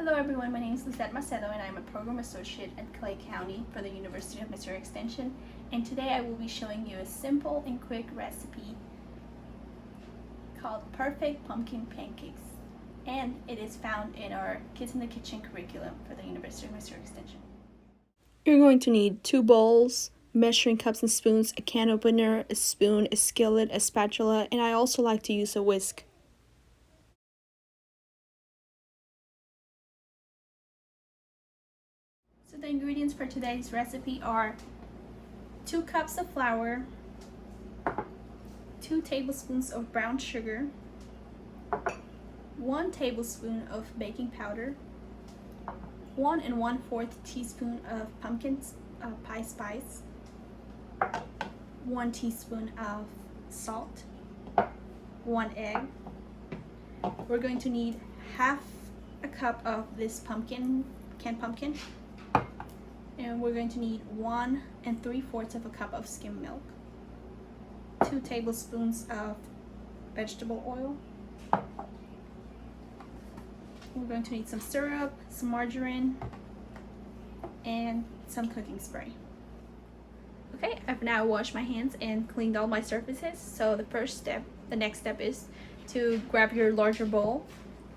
Hello everyone, my name is Lizzette Macedo and I'm a Program Associate at Clay County for the University of Missouri Extension, and today I will be showing you a simple and quick recipe called Perfect Pumpkin Pancakes, and it is found in our Kids in the Kitchen curriculum for the University of Missouri Extension. You're going to need 2 bowls, measuring cups and spoons, a can opener, a spoon, a skillet, a spatula, and I also like to use a whisk. So the ingredients for today's recipe are 2 cups of flour, 2 tablespoons of brown sugar, 1 tablespoon of baking powder, 1 1/4 teaspoon of pumpkin pie spice, 1 teaspoon of salt, 1 egg. We're going to need half a cup of this canned pumpkin, and we're going to need 1 3/4 of a cup of skim milk, 2 tablespoons of vegetable oil. We're going to need some syrup, some margarine, and some cooking spray. Okay, I've now washed my hands and cleaned all my surfaces. So the next step is to grab your larger bowl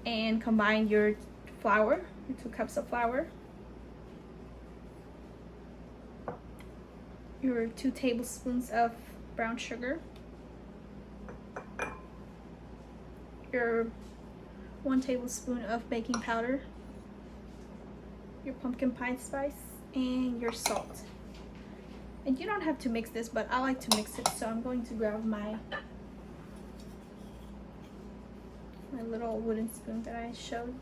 and combine your flour, your 2 cups of flour, your 2 tablespoons of brown sugar, your 1 tablespoon of baking powder, your pumpkin pie spice, and your salt. And you don't have to mix this, but I like to mix it, so I'm going to grab my little wooden spoon that I showed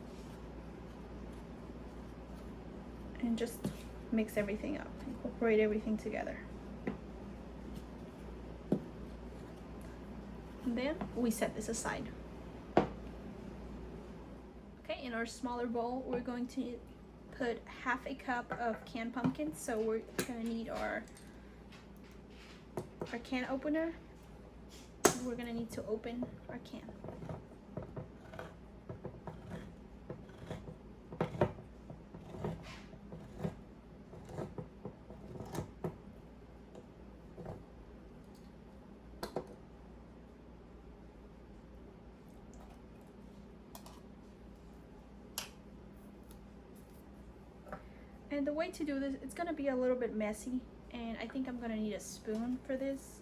and just mix everything up, incorporate everything together. And then we set this aside. Okay, in our smaller bowl, we're going to put half a cup of canned pumpkin. So we're gonna need our can opener. We're gonna need to open our can. And the way to do this, it's gonna be a little bit messy, and I think I'm gonna need a spoon for this.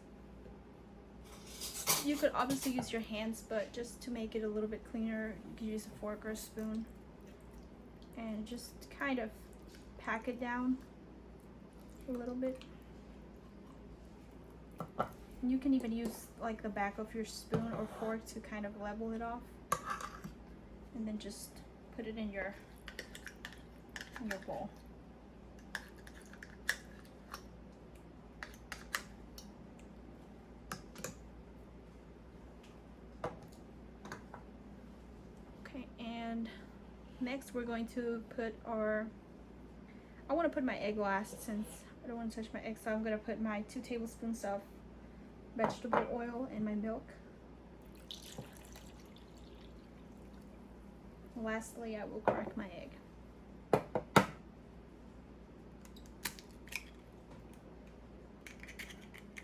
You could obviously use your hands, but just to make it a little bit cleaner, you could use a fork or a spoon and just kind of pack it down a little bit. And you can even use like the back of your spoon or fork to kind of level it off, and then just put it in your bowl. And next we're going to put I want to put my egg last since I don't want to touch my egg, so I'm going to put my 2 tablespoons of vegetable oil in my milk. Lastly, I will crack my egg.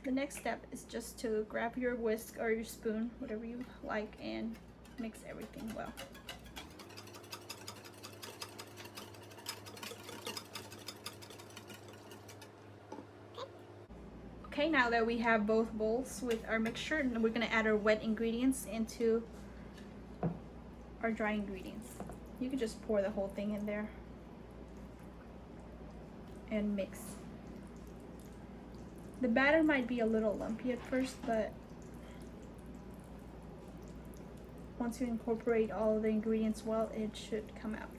The next step is just to grab your whisk or your spoon, whatever you like, and mix everything well. Okay, now that we have both bowls with our mixture, and we're going to add our wet ingredients into our dry ingredients. You can just pour the whole thing in there and mix. The batter might be a little lumpy at first, but once you incorporate all of the ingredients well, it should come out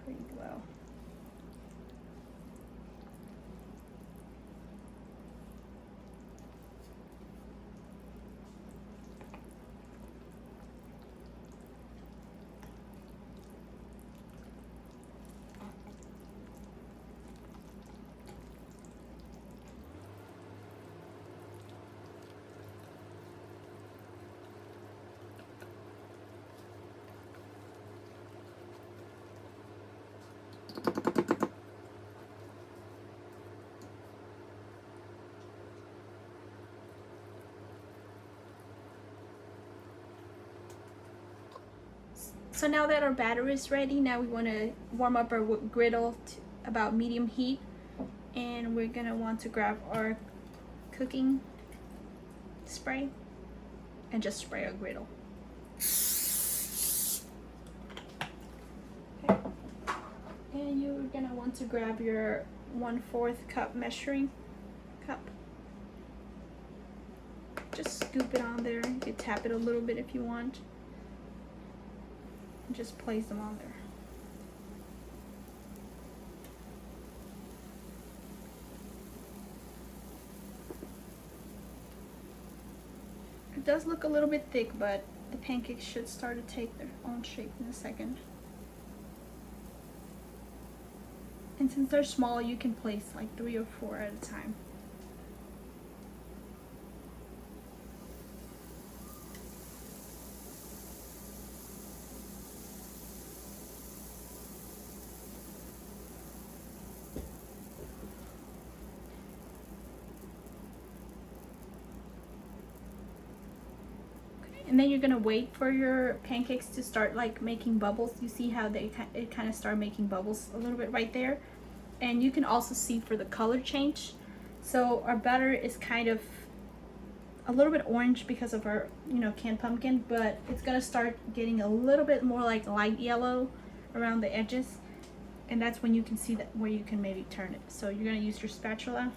pretty well. So now that our batter is ready, now we want to warm up our griddle to about medium heat, and we're gonna want to grab our cooking spray and just spray our griddle. Okay. And you're gonna want to grab your 1/4 cup measuring cup. Just scoop it on there. You can tap it a little bit if you want. And just place them on there. It does look a little bit thick, but the pancakes should start to take their own shape in a second. And since they're small, you can place like 3 or 4 at a time. And then you're gonna wait for your pancakes to start like making bubbles. You see how it kind of start making bubbles a little bit right there, and you can also see for the color change. So our batter is kind of a little bit orange because of our canned pumpkin, but it's gonna start getting a little bit more like light yellow around the edges, and that's when you can see that where you can maybe turn it. So you're gonna use your spatula,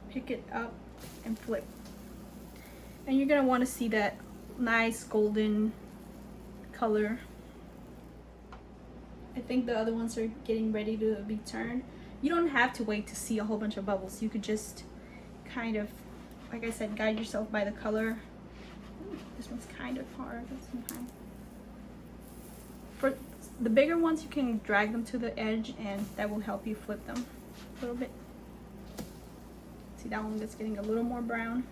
pick it up and flip. And you're gonna want to see that nice golden color. I think the other ones are getting ready to be turned. You don't have to wait to see a whole bunch of bubbles. You could just kind of, like I said, guide yourself by the color. Ooh, this one's kind of hard sometimes. For the bigger ones, you can drag them to the edge, and that will help you flip them a little bit. See, that one that's getting a little more brown.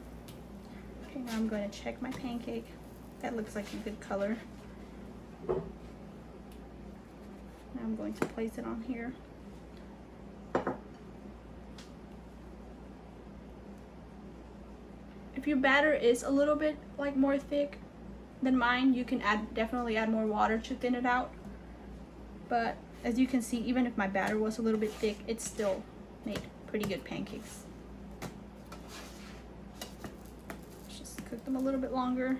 Okay, now I'm going to check my pancake. That looks like a good color. Now I'm going to place it on here. If your batter is a little bit like more thick than mine, you can definitely add more water to thin it out. But as you can see, even if my batter was a little bit thick, it still made pretty good pancakes. Cook them a little bit longer.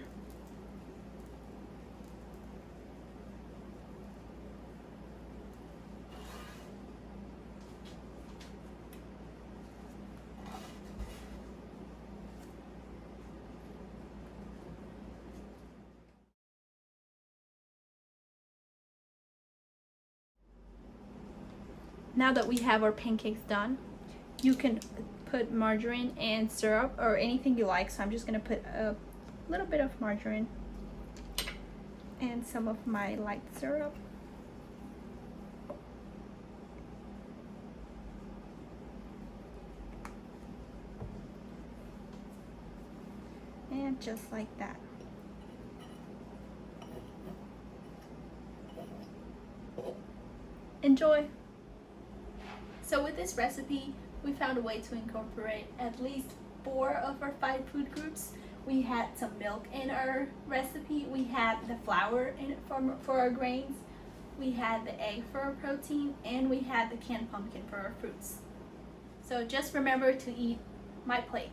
Now that we have our pancakes done, you can put margarine and syrup or anything you like. So I'm just gonna put a little bit of margarine and some of my light syrup. And just like that. Enjoy! So with this recipe, we found a way to incorporate at least 4 of our 5 food groups. We had some milk in our recipe, we had the flour in it for our grains, we had the egg for our protein, and we had the canned pumpkin for our fruits. So just remember to eat my plate.